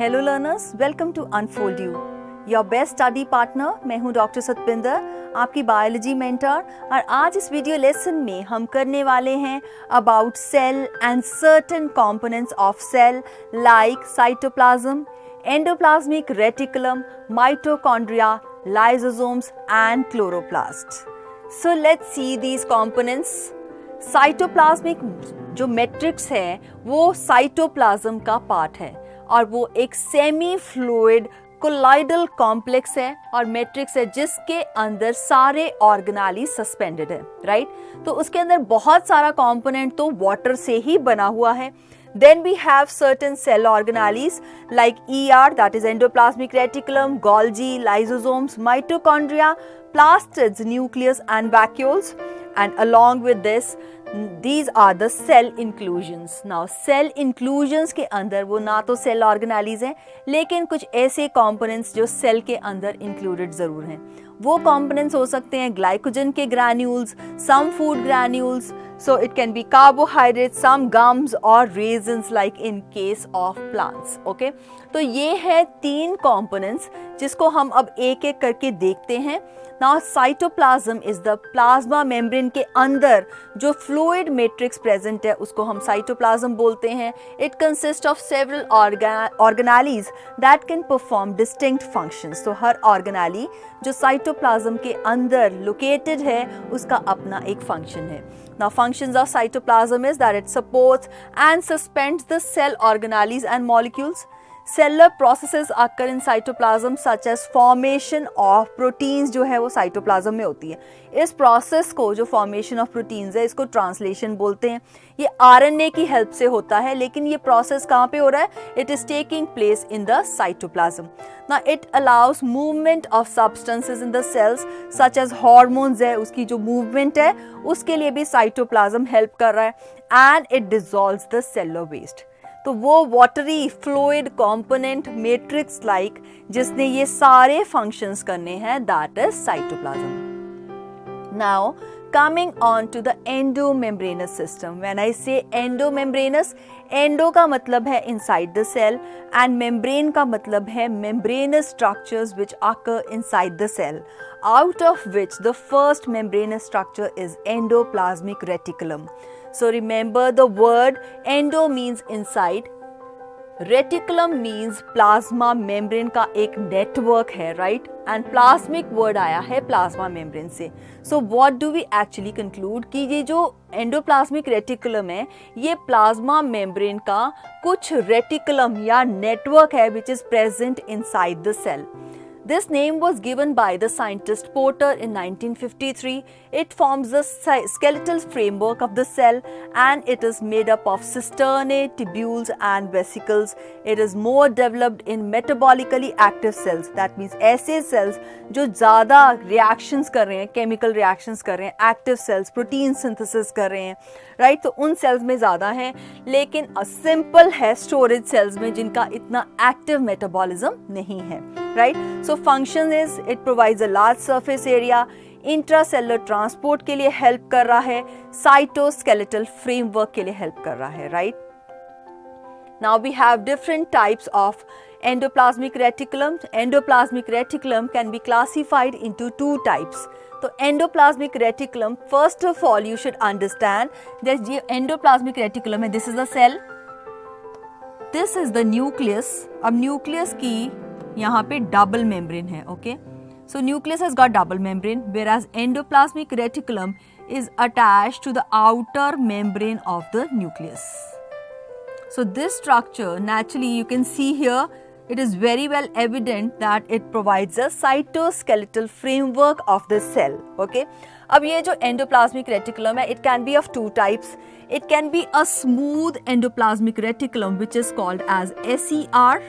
Hello learners, welcome to unfold you, your best study partner. मैं हूं doctor सतपिंदर, आपकी biology mentor. और आज इस वीडियो लेसन में हम करने वाले हैं about cell and certain components of cell like cytoplasm, endoplasmic reticulum, mitochondria, lysosomes and chloroplast. So let's see these components. Cytoplasmic जो मैट्रिक्स है वो साइटोप्लाज्म का पार्ट है और वो एक सेमी फ्लूइड कोलाइडल कॉम्प्लेक्स है और मैट्रिक्स है जिसके अंदर सारे ऑर्गेनाली सस्पेंडेड है, राइट। तो उसके अंदर बहुत सारा कंपोनेंट तो वाटर से ही बना हुआ है। Then we have certain cell organelles like ER, that is endoplasmic reticulum, Golgi, lysosomes, mitochondria, plastids, nucleus and vacuoles. And along with this, these are the cell inclusions. Now cell inclusions के अंदर वो ना तो cell organelles हैं लेकिन कुछ ऐसे components जो cell के अंदर included ज़रूर हैं। वो components हो सकते हैं glycogen के granules, some food granules, so it can be carbohydrates, some gums or raisins like in case of plants. Okay? तो ये है 3 components जिसको हम अब एक एक करके देखते हैं। Now cytoplasm is the plasma membrane के अंदर जो fluid matrix present है उसको हम cytoplasm बोलते हैं। It consists of several organelles that can perform distinct functions. तो हर organelle जो cytoplasm के अंदर located है उसका अपना एक function है। Now functions of cytoplasm is that it supports and suspends the cell organelles and molecules. Cellular processes occur in cytoplasm such as formation of proteins जो है वो cytoplasm में होती है। इस process को जो formation of proteins है इसको translation बोलते हैं। ये RNA की help से होता है लेकिन ये process कहाँ पे हो रहा है? It is taking place in the cytoplasm. Now it allows movement of substances in the cells such as hormones है, उसकी जो movement है उसके लिए भी cytoplasm help कर रहा है and it dissolves the cellular waste. तो वो watery fluid component matrix like जिसने ये सारे functions करने हैं that is cytoplasm. Now coming on to the endomembranous system. When I say endomembranous, endo का मतलब है inside the cell and membrane का मतलब है membranous structures which occur inside the cell, out of which the first membranous structure is endoplasmic reticulum. So remember the word endo means inside, reticulum means plasma membrane का एक network है, right? And plasmic word आया है plasma membrane से. So what do we actually conclude कि ये जो endoplasmic reticulum है ये plasma membrane का कुछ reticulum या network है which is present inside the cell. This name was given by the scientist Porter in 1953. It forms the skeletal framework of the cell and it is made up of cisternae, tubules and vesicles. It is more developed in metabolically active cells. That means ऐसे cells जो ज़्यादा reactions कर रहे हैं, chemical reactions कर रहे हैं, active cells, protein synthesis कर रहे हैं, right? तो उन cells में ज़्यादा हैं लेकिन simple है storage cells में जिनका इतना active metabolism नहीं है, right? So function is it provides a large surface area, intracellular transport के लिए help कर रहा है, cytoskeletal framework के लिए help कर रहा है, right? Now we have different types of endoplasmic reticulum. Endoplasmic reticulum can be classified into 2 types. तो endoplasmic reticulum, first of all you should understand that ये endoplasmic reticulum है, this is the cell, this is the nucleus. अब nucleus की यहाँ पे double membrane है, okay? So nucleus has got double membrane whereas endoplasmic reticulum is attached to the outer membrane of the nucleus. So this structure naturally you can see here it is very well evident that it provides a cytoskeletal framework of the cell, okay? अब ये जो endoplasmic reticulum है it can be of 2 types. It can be a smooth endoplasmic reticulum which is called as SER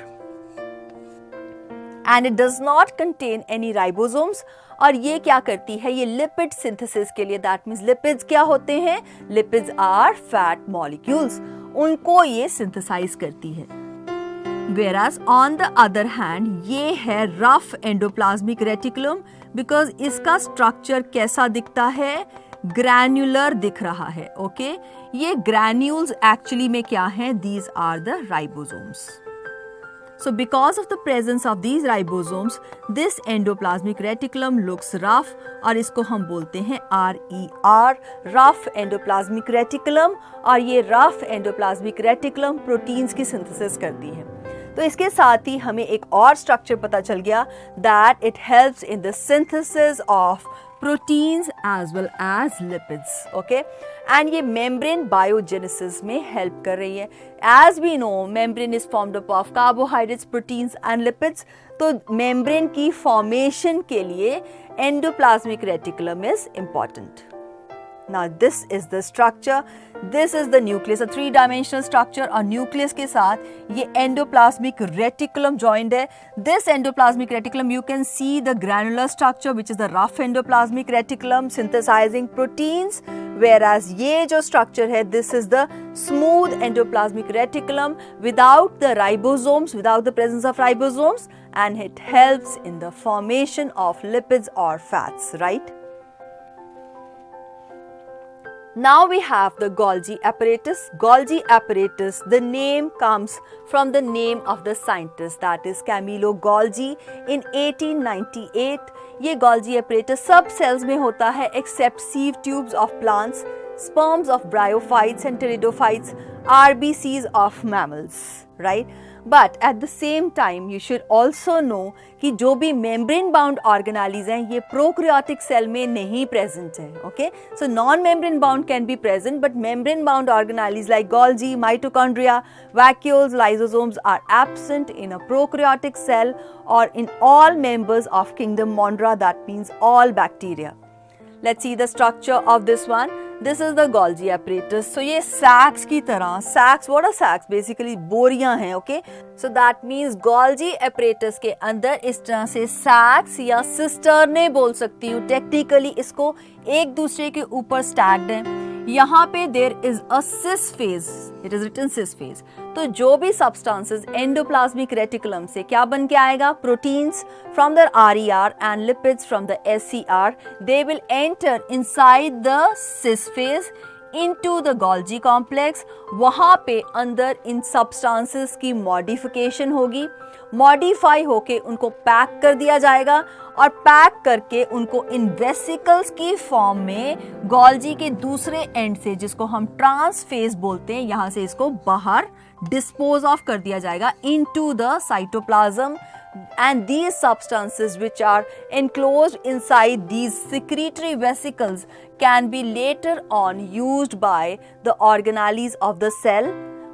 and it does not contain any ribosomes और ये क्या करती है ये lipid synthesis के लिए, that means lipids क्या होते हैं? Lipids are fat molecules, उनको ये synthesize करती है। Whereas on the other hand ये है rough endoplasmic reticulum because इसका structure कैसा दिखता है? Granular दिख रहा है, okay? ये granules actually में क्या हैं? These are the ribosomes. So because of the presence of these ribosomes, this endoplasmic reticulum looks rough और इसको हम बोलते हैं RER, rough endoplasmic reticulum। और ये rough endoplasmic reticulum प्रोटीन्स की सिंथेसिस करती है। तो इसके साथ ही हमें एक और स्ट्रक्चर पता चल गया that it helps in the synthesis of proteins as well as lipids, okay? And ये membrane biogenesis में help कर रही है। As we know, membrane is formed up of carbohydrates, proteins and lipids। तो membrane की formation के लिए endoplasmic reticulum is important। Now this is the structure, this is the nucleus, a three-dimensional structure और nucleus के साथ ये endoplasmic reticulum joined है। This endoplasmic reticulum you can see the granular structure which is the rough endoplasmic reticulum synthesizing proteins, whereas ये जो structure है this is the smooth endoplasmic reticulum without the ribosomes, without the presence of ribosomes, and it helps in the formation of lipids or fats, right? Now we have the Golgi apparatus. Golgi apparatus, the name comes from the name of the scientist, that is Camillo Golgi in 1898. ये Golgi apparatus सब cells में होता है except sieve tubes of plants, sperms of bryophytes and pteridophytes, RBCs of mammals, right? But at the same time you should also know कि जो भी membrane bound organelles हैं ये prokaryotic cell में नहीं present है, okay? So non-membrane bound can be present, but membrane bound organelles like Golgi, mitochondria, vacuoles, lysosomes are absent in a prokaryotic cell or in all members of kingdom Mondra, that means all bacteria. Let's see the structure of this one. This is the Golgi apparatus. So ये sacs की तरह, sacs, what are sacs? Basically बोरियां हैं, okay? So that means Golgi apparatus के अंदर इस तरह से sacs या cisternae बोल सकती हूँ। Technically इसको एक दूसरे के ऊपर stacked हैं। यहाँ पे there is a cis phase, it is written cis phase। तो जो भी substances endoplasmic reticulum से क्या बन के आएगा? Proteins from the RER and lipids from the SCR, they will enter inside the cis phase into the Golgi complex। वहाँ पे अंदर इन substances की modification होगी, मॉडिफाई होके उनको पैक कर दिया जाएगा और पैक करके उनको इन वेसिकल्स की फॉर्म में Golgi के दूसरे एंड से, जिसको हम ट्रांसफेज बोलते हैं, यहाँ से इसको बाहर डिस्पोज ऑफ कर दिया जाएगा into the cytoplasm. And these substances which are enclosed inside these secretory vesicles can be later on used by the organelles of the cell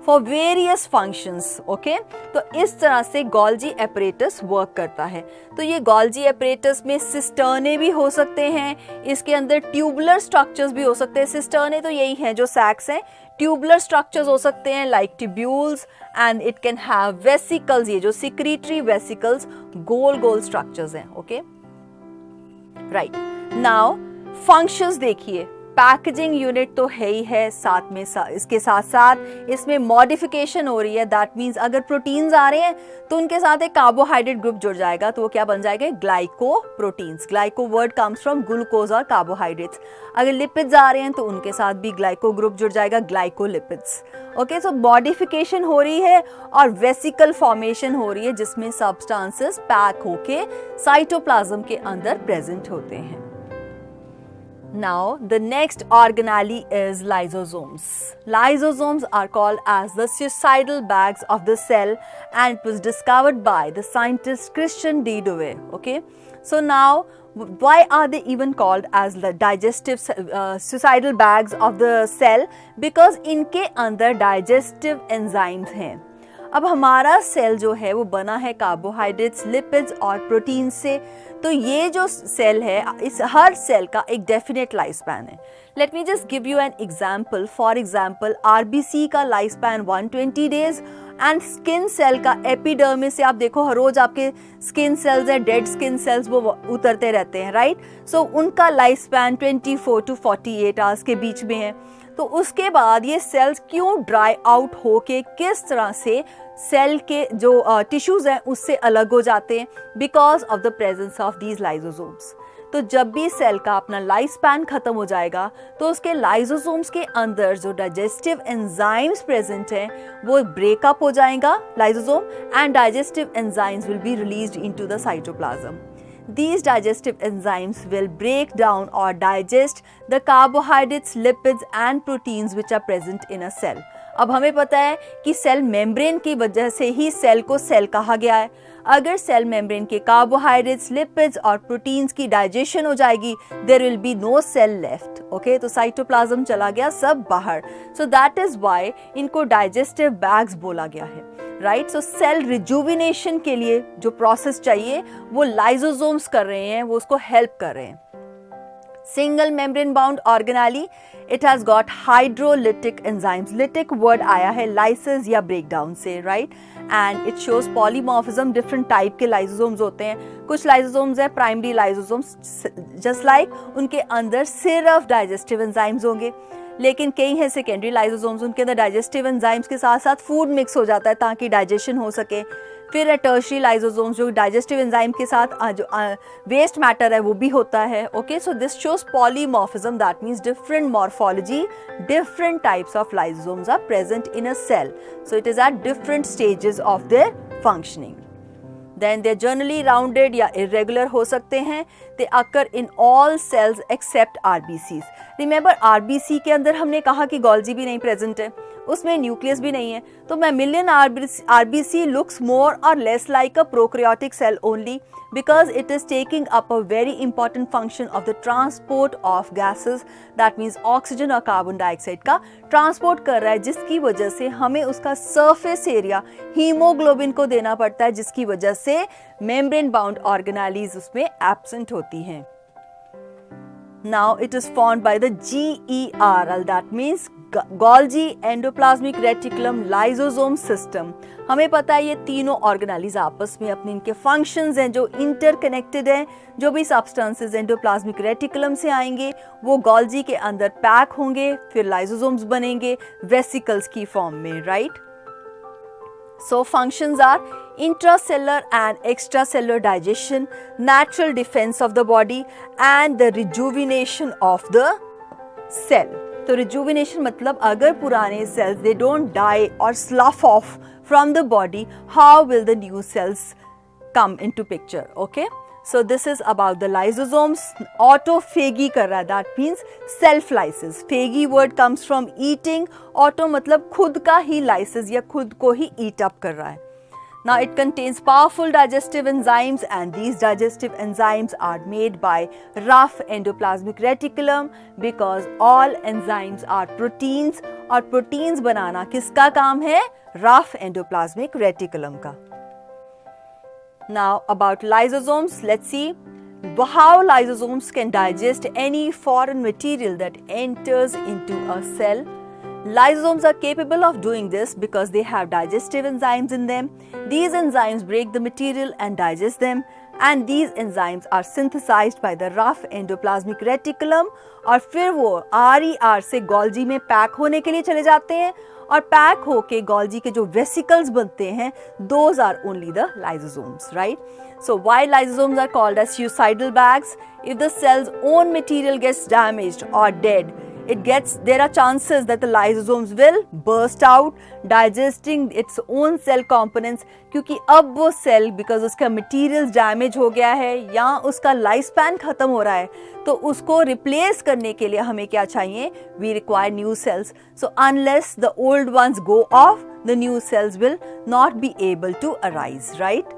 for various functions, okay? तो इस तरह से Golgi apparatus work करता है। तो ये Golgi apparatus में cisternae भी हो सकते हैं, इसके अंदर tubular structures भी हो सकते हैं। cisternae तो यही है जो sacs हैं, tubular structures हो सकते हैं like tubules, and it can have vesicles, ये जो secretory vesicles गोल गोल structures हैं, okay? Right. Now functions देखिए, पैकेजिंग यूनिट तो है ही है, साथ में इसके साथ साथ इसमें मॉडिफिकेशन हो रही है। दैट मीन्स अगर प्रोटीन्स आ रहे हैं तो उनके साथ एक कार्बोहाइड्रेट ग्रुप जुड़ जाएगा, तो वो क्या बन जाएगा? Glycoproteins. Glyco word comes from glucose और कार्बोहाइड्रेट्स। अगर लिपिड्स आ रहे हैं तो उनके साथ भी ग्लाइको ग्रुप जुड़ जाएगा, ग्लाइकोलिपिड्स। ओके, सो मॉडिफिकेशन हो रही है और वेसिकल फॉर्मेशन हो रही है जिसमें सब्सटेंसेस पैक होके साइटोप्लाज्म के अंदर प्रेजेंट होते हैं। Now the next organelle is lysosomes. Lysosomes are called as the suicidal bags of the cell, and it was discovered by the scientist Christian D. Dewey. Okay, so now why are they even called as the digestive suicidal bags of the cell? Because इनके अंदर digestive enzymes हैं। अब हमारा cell जो है वो बना है कार्बोहाइड्रेट्स, लिपिड्स और प्रोटीन से। तो ये जो सेल है, इस हर सेल का एक डेफिनेट लाइफ स्पैन है। Let me just give you an example. For example RBC का life span 120 days and skin cell का एपिडर्मिस से आप देखो हर रोज आपके स्किन सेल्स है, डेड स्किन सेल्स वो उतरते रहते हैं, राइट? सो उनका लाइफ स्पैन 24 to 48 आवर्स के बीच में है। तो उसके बाद ये सेल्स क्यों ड्राई आउट होके किस तरह से सेल के जो टिश्यूज हैं उससे अलग हो जाते हैं? Because of the presence of these lysosomes. तो जब भी सेल का अपना लाइफ स्पैन खत्म हो जाएगा तो उसके लाइसोसोम्स के अंदर जो डाइजेस्टिव एंजाइम्स प्रेजेंट हैं वो ब्रेकअप हो जाएगा lysosome, and digestive enzymes will be released into the cytoplasm. These digestive enzymes will break down or digest the carbohydrates, lipids and proteins which are present in a cell. अब हमें पता है कि cell membrane की वजह से ही cell को cell कहा गया है. अगर सेल मेम्ब्रेन के कार्बोहाइड्रेट्स, लिपिड्स और प्रोटीन्स की डाइजेशन हो जाएगी, there will be no cell left. Okay, तो साइटोप्लाज्म चला गया सब बाहर. सो दैट इज व्हाई इनको डाइजेस्टिव बैग्स बोला गया है, राइट. सो सेल रिजुविनेशन के लिए जो प्रोसेस चाहिए वो लाइसोसोम्स कर रहे हैं, वो उसको हेल्प कर रहे हैं. Single membrane bound organelle, it has got hydrolytic enzymes. Lytic word आया है लाइसिस या ब्रेकडाउन से, right. And it shows polymorphism. Different type के लाइसोसोम्स होते हैं. कुछ लाइसोसोम्स है प्राइमरी लाइसोसोम्स, जस्ट लाइक उनके अंदर सिर्फ डाइजेस्टिव एंजाइम्स होंगे. लेकिन कई हैं सेकेंडरी लाइसोसोम्स, उनके अंदर डाइजेस्टिव एंजाइम्स के साथ साथ फूड मिक्स हो जाता है ताकि डाइजेशन हो सके. फिर टर्शरी लाइसोसोम्स जो डाइजेस्टिव एंजाइम के साथ जो वेस्ट मैटर है वो भी होता है. Okay, so this shows polymorphism, that means different morphology, different types of lysosomes are present in a cell. So it is at different stages of their functioning. Then they are generally rounded या irregular हो सकते हैं. They occur in all cells except RBCs. Remember RBC के अंदर हमने कहा कि Golgi भी नहीं present है, उसमें न्यूक्लियस भी नहीं है. तो mammalian RBC looks more or less like a prokaryotic cell only because it is taking up a very important function of the transport of gases, that means oxygen और carbon dioxide का transport कर रहा है, जिसकी वजह से हमें उसका surface area हीमोग्लोबिन को देना पड़ता है, जिसकी वजह से membrane bound organelles उसमें absent होती हैं. Now it is formed by the GERL, that means Golgi Endoplasmic Reticulum Lysosome System. हमें पता है ये तीनों ऑर्गेनालीज आपस में अपने इनके फंक्शंस हैं जो इंटरकनेक्टेड हैं. जो भी सब्सटेंसेस एंडोप्लाज्मिक रेटिकुलम से आएंगे वो गोल्जी के अंदर पैक होंगे, फिर लाइसोसोम्स बनेंगे वेसिकल्स की फॉर्म में, right. So functions are intracellular and extracellular digestion, natural defense of the body and the rejuvenation of the cell. तो rejuvenation मतलब अगर पुराने cells they don't die or slough off from the body, how will the new cells come into picture? Okay. So this is about the lysosomes. Autophagy कर रहा है, that means self lysis. Phagy word comes from eating. Auto मतलब खुद का ही lysis या खुद को ही eat up कर रहा है. Now it contains powerful digestive enzymes and these digestive enzymes are made by rough endoplasmic reticulum because all enzymes are proteins और proteins बनाना किसका काम है? Rough endoplasmic reticulum का. Now about lysosomes, let's see how lysosomes can digest any foreign material that enters into a cell. Lysosomes are capable of doing this because they have digestive enzymes in them. These enzymes break the material and digest them, and these enzymes are synthesized by the rough endoplasmic reticulum और फिर वो RER से Golgi में pack होने के लिए चले जाते हैं और पैक होके Golgi के जो vesicles बनते हैं, those are only the lysosomes, right? So why lysosomes are called as suicidal bags? If the cell's own material gets damaged or dead, there are chances that the lysosomes will burst out, digesting its own cell components. क्योंकि अब वो cell because उसका materials damage हो गया है या उसका life span खत्म हो रहा है, तो उसको replace करने के लिए हमें क्या चाहिए? We require new cells. So unless the old ones go off, the new cells will not be able to arise, right?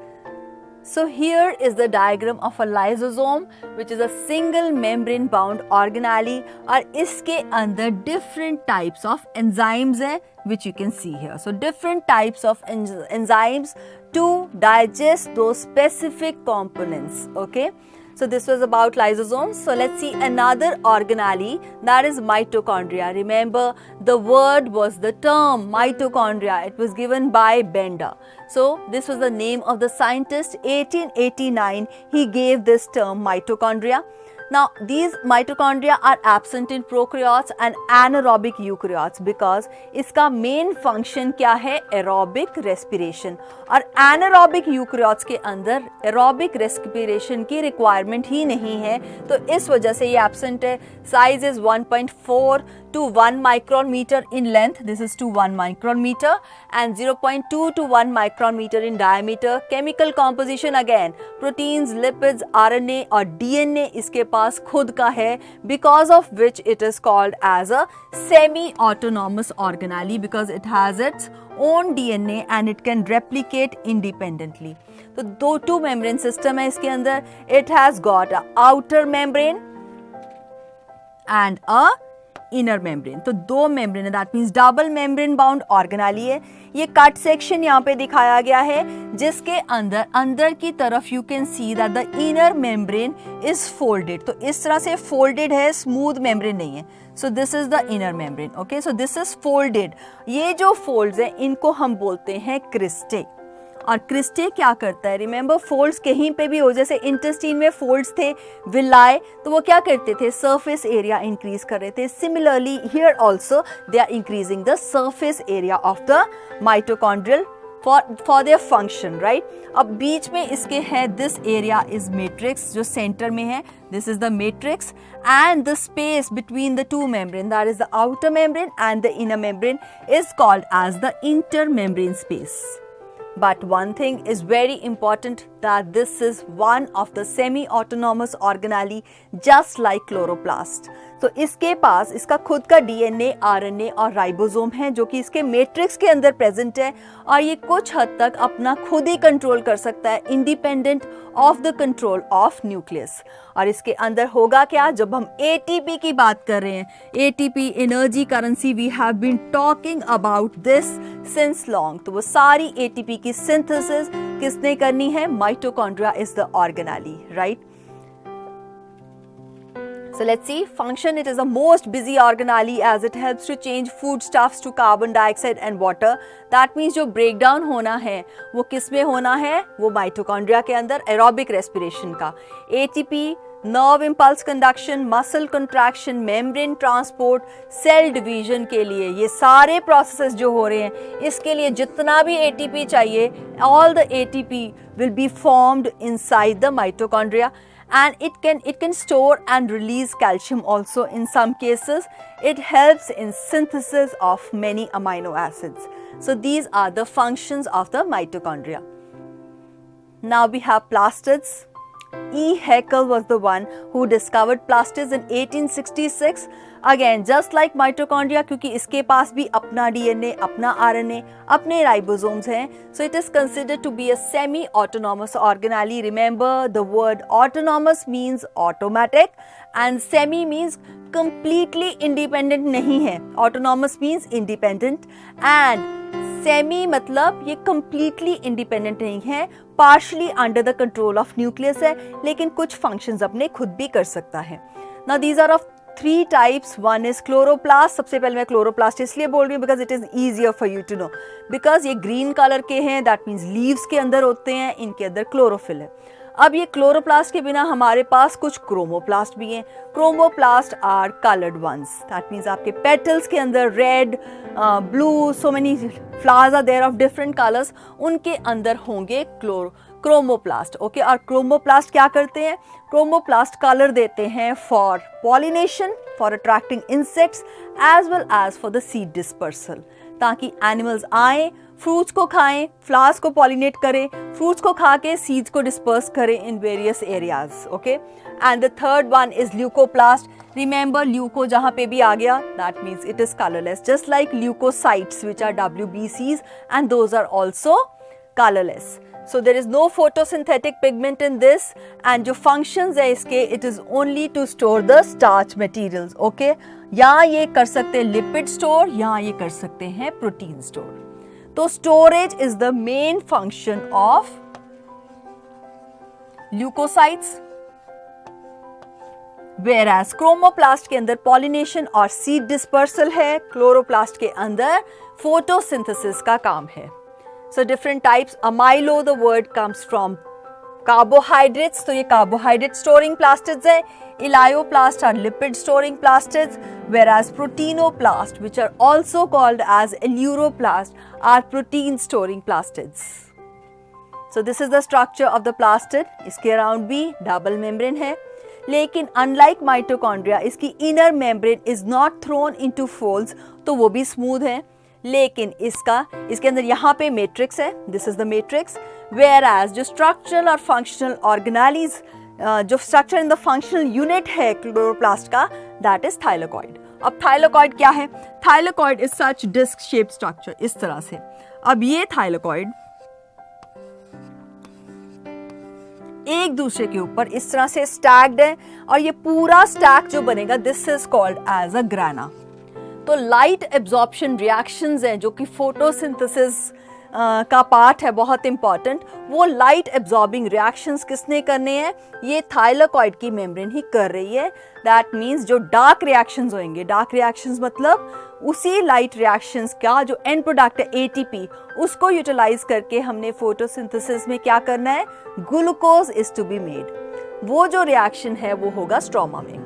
So here is the diagram of a lysosome, which is a single membrane bound organelle और इसके अंदर different types of enzymes हैं which you can see here. So different types of enzymes to digest those specific components. Okay. So this was about lysosomes. So let's see another organelle, that is mitochondria. Remember the word was the term mitochondria. It was given by Benda. So this was the name of the scientist. 1889 he gave this term mitochondria. Now, these mitochondria are absent in prokaryotes and anaerobic eukaryotes because इसका main function क्या है? Aerobic respiration. और anaerobic eukaryotes के अंदर aerobic respiration की requirement ही नहीं है, तो इस वजह से ये absent है. Size is 1.4 to 1 micron meter in length. This is to 1 micron meter and 0.2 to 1 micron meter in diameter. Chemical composition again proteins, lipids, RNA और DNA इसके पास खुद का है, because of which it is called as a semi-autonomous organelle because it has its own DNA and it can replicate independently. तो two membrane system है इसके अंदर. It has got a outer membrane and a inner membrane. तो दो membrane है, that means double membrane bound organelle है. ये cut section यहाँ पे दिखाया गया है जिसके अंदर की तरफ you can see that the inner membrane is folded. तो इस तरह से फोल्डेड है, स्मूथ मेम्ब्रेन नहीं है. So this is the inner membrane. Okay, so this is folded. ये जो फोल्ड्स हैं इनको हम बोलते हैं क्रिस्टे. और क्रिस्टे क्या करता है? रिमेंबर, फोल्ड्स कहीं पे भी हो, जैसे इंटेस्टाइन में फोल्ड्स थे विलाई, तो वो क्या करते थे? सरफेस एरिया इंक्रीज कर रहे थे. Similarly here also they are increasing the surface area of the mitochondrial for their function, right. अब बीच में इसके है दिस एरिया इज मैट्रिक्स, जो सेंटर में है, this is the matrix, and the space between the two membrane, that is the outer membrane and the inner membrane, is called as the intermembrane space. But one thing is very important, that this is one of the semi-autonomous organelle just like chloroplast. तो इसके पास इसका खुद का DNA, RNA और ribosome है जो कि इसके मैट्रिक्स के अंदर प्रेजेंट है और ये कुछ हद तक अपना खुद ही कंट्रोल कर सकता है, independent of the control of nucleus. और इसके अंदर होगा क्या? जब हम ATP की बात कर रहे हैं, ATP energy currency, we have been talking about this since long. तो वो सारी ATP की सिंथेसिस किसने करनी है? Mitochondria is the organelle, right. So let's see function. It is the most busy organelle as it helps to change foodstuffs to carbon dioxide and water. That means जो breakdown होना है वो किस में होना है? वो माइटोकॉन्ड्रिया के अंदर aerobic respiration का. ATP, nerve impulse conduction, muscle contraction, membrane transport, cell division के लिए ये सारे processes जो हो रहे हैं, इसके लिए जितना भी ATP चाहिए, all the ATP will be formed inside the mitochondria. And it can store and release calcium also in some cases. It helps in synthesis of many amino acids. So these are the functions of the mitochondria. Now we have plastids. E. Haeckel was the one who discovered plastids in 1866. Again, just like mitochondria, क्योंकि इसके पास भी अपना DNA, अपना RNA, अपने ribosomes हैं. So it is considered to be a semi-autonomous organelle. Remember, the word autonomous means automatic and semi means completely independent नहीं है. Autonomous means independent and semi मतलब ये completely independent नहीं है, partially under the control of nucleus है, लेकिन कुछ functions अपने खुद भी कर सकता है. Now these are of 3 types. One is chloroplast. सबसे पहले मैं chloroplast इसलिए बोल रही हूँ because it is easier for you to know. Because ये green color के हैं, that means leaves के अंदर होते हैं, इनके अंदर chlorophyll है. अब ये क्लोरोप्लास्ट के बिना हमारे पास कुछ क्रोमोप्लास्ट भी हैं. Chromoplast are coloured ones, that means आपके पेटल्स के अंदर red, blue, so many flowers are there of different colours, उनके अंदर होंगे क्रोमोप्लास्ट. ओके, और क्रोमोप्लास्ट क्या करते हैं? क्रोमोप्लास्ट कलर देते हैं for pollination, for attracting insects as well as for the seed dispersal, ताकि एनिमल्स आए, फ्रूट्स को खाएं, फ्लावर्स को पॉलिनेट करें, फ्रूट्स को खा के सीड्स को डिस्पर्स करें in various areas. Okay, and the third one is leucoplast. Remember, leuco जहाँ पे भी आ गया, that means it is colourless, just like leucocytes which are WBCs and those are also colourless. So there is no photosynthetic pigment in this, and जो functions है इसके, it is only to store the starch materials. Okay, या ये कर सकते हैं lipid store, या ये कर सकते हैं protein store. तो storage is the main function of leukocytes, whereas chromoplast के अंदर pollination और seed dispersal है, chloroplast के अंदर photosynthesis का काम है. So different types. Amylo, the word comes from carbohydrates, तो ये कार्बोहाइड्रेट स्टोरिंग प्लास्टिड्स हैं. Elaioplast are lipid storing plastids, whereas proteinoplast, which are also called as eleuroplast, are protein storing plastids. So this is the structure of the plastid. इसके around भी double membrane है, लेकिन unlike mitochondria इसकी inner membrane is not throne into folds, तो वो भी smooth है. लेकिन इसके अंदर यहाँ पे मैट्रिक्स है, this is the matrix. Whereas जो स्ट्रक्चरल और फंक्शनल ऑर्गेनालीज, जो structure in the functional unit है क्लोरोप्लास्ट का, दैट इज थाइलेकॉइड. अब थाइलेकॉइड क्या है? Thylakoid is such disc shaped structure, इस तरह से. अब ये थाइलेकॉइड एक दूसरे के ऊपर इस तरह से स्टैक्ड है, और ये पूरा स्टैक जो बनेगा, this is called as a grana. तो लाइट एब्जॉर्प्शन रिएक्शंस हैं जो कि फोटोसिंथेसिस का पार्ट है, बहुत इंपॉर्टेंट. वो लाइट एब्जॉर्बिंग रिएक्शंस किसने करने हैं? ये थाइलेकॉइड की मेम्ब्रेन ही कर रही है. दैट मीन्स जो डार्क रिएक्शंस होंगे, डार्क रिएक्शंस मतलब उसी लाइट रिएक्शंस का जो एंड प्रोडक्ट है एटीपी, उसको यूटिलाइज करके हमने फोटोसिंथेसिस में क्या करना है? Glucose is to be made. वो जो रिएक्शन है वो होगा स्ट्रोमा में.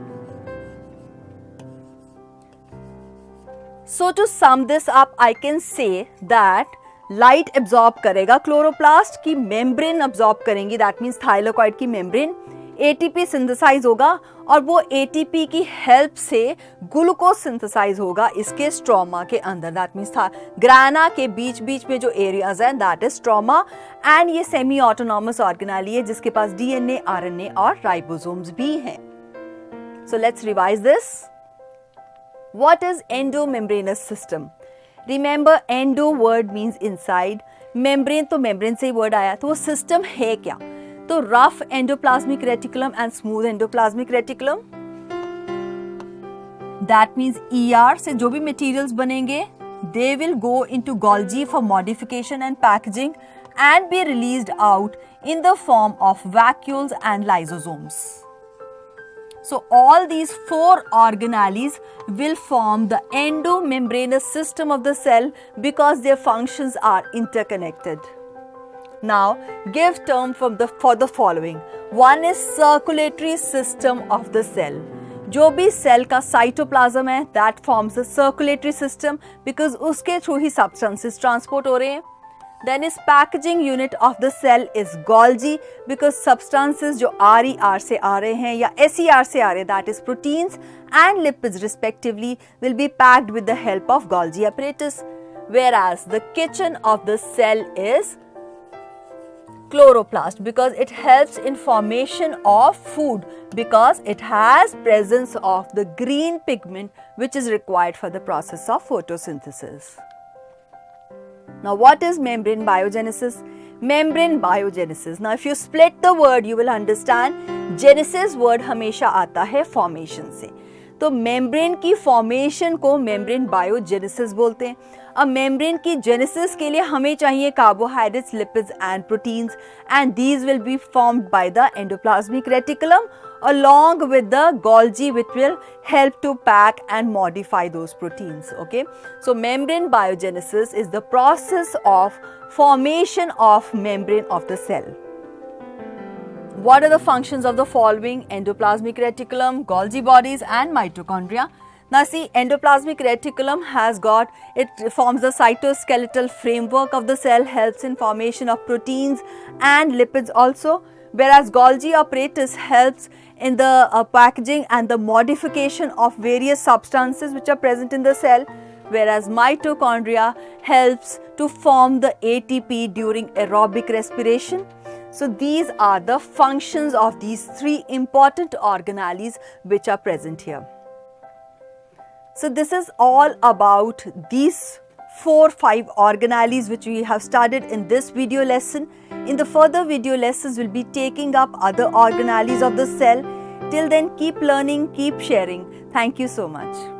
So to sum this up, I can say that light absorb करेगा क्लोरोप्लास्ट की मेम्ब्रेन एब्जॉर्ब करेंगी, दैट मीन्स थाइलेकॉइड की मेम्ब्रेन. एटीपी सिंथेसाइज होगा और वो एटीपी की हेल्प से ग्लूकोज सिंथेसाइज होगा इसके स्ट्रोमा के अंदर. दैट मीन्स था ग्राना के बीच बीच में जो एरियाज हैं, दैट इज स्ट्रोमा. एंड ये सेमी ऑटोनॉमस ऑर्गेनाली है जिसके पास डीएनए, आरएनए और राइबोसोम्स भी हैं. So let's revise this. What is endomembranous system? Remember, endo word means inside. Membrane तो membrane से ही word आया, तो वो system है क्या? तो rough endoplasmic reticulum and smooth endoplasmic reticulum. That means ER से जो भी materials बनेंगे, they will go into Golgi for modification and packaging and be released out in the form of vacuoles and lysosomes. So all these four organelles will form the endomembranous system of the cell because their functions are interconnected. Now give term for the following. One is circulatory system of the cell. जो भी cell का cytoplasm है, that forms the circulatory system because उसके through ही substances transport हो रहे हैं. Then is packaging unit of the cell is Golgi because substances जो RER से आ रहे हैं या SER से आ रहे हैं, that is proteins and lipids respectively, will be packed with the help of Golgi apparatus. Whereas the kitchen of the cell is chloroplast because it helps in formation of food because it has presence of the green pigment which is required for the process of photosynthesis. Now what is membrane biogenesis? Membrane biogenesis. Now if you split the word you will understand genesis word हमेशा आता है formation से. तो membrane की formation को membrane biogenesis बोलते हैं. अब membrane की genesis के लिए हमें चाहिए carbohydrates, lipids and proteins and these will be formed by the endoplasmic reticulum along with the Golgi which will help to pack and modify those proteins. Okay, so membrane biogenesis is the process of formation of membrane of the cell. What are the functions of the following? Endoplasmic reticulum, Golgi bodies and mitochondria. Now see, endoplasmic reticulum has got, it forms the cytoskeletal framework of the cell, helps in formation of proteins and lipids also. Whereas Golgi apparatus helps in the packaging and the modification of various substances which are present in the cell. Whereas mitochondria helps to form the ATP during aerobic respiration. So these are the functions of these three important organelles which are present here. So this is all about these 4-5 organelles which we have studied in this video lesson. In the further video lessons, we'll be taking up other organelles of the cell. Till then, keep learning, keep sharing. Thank you so much.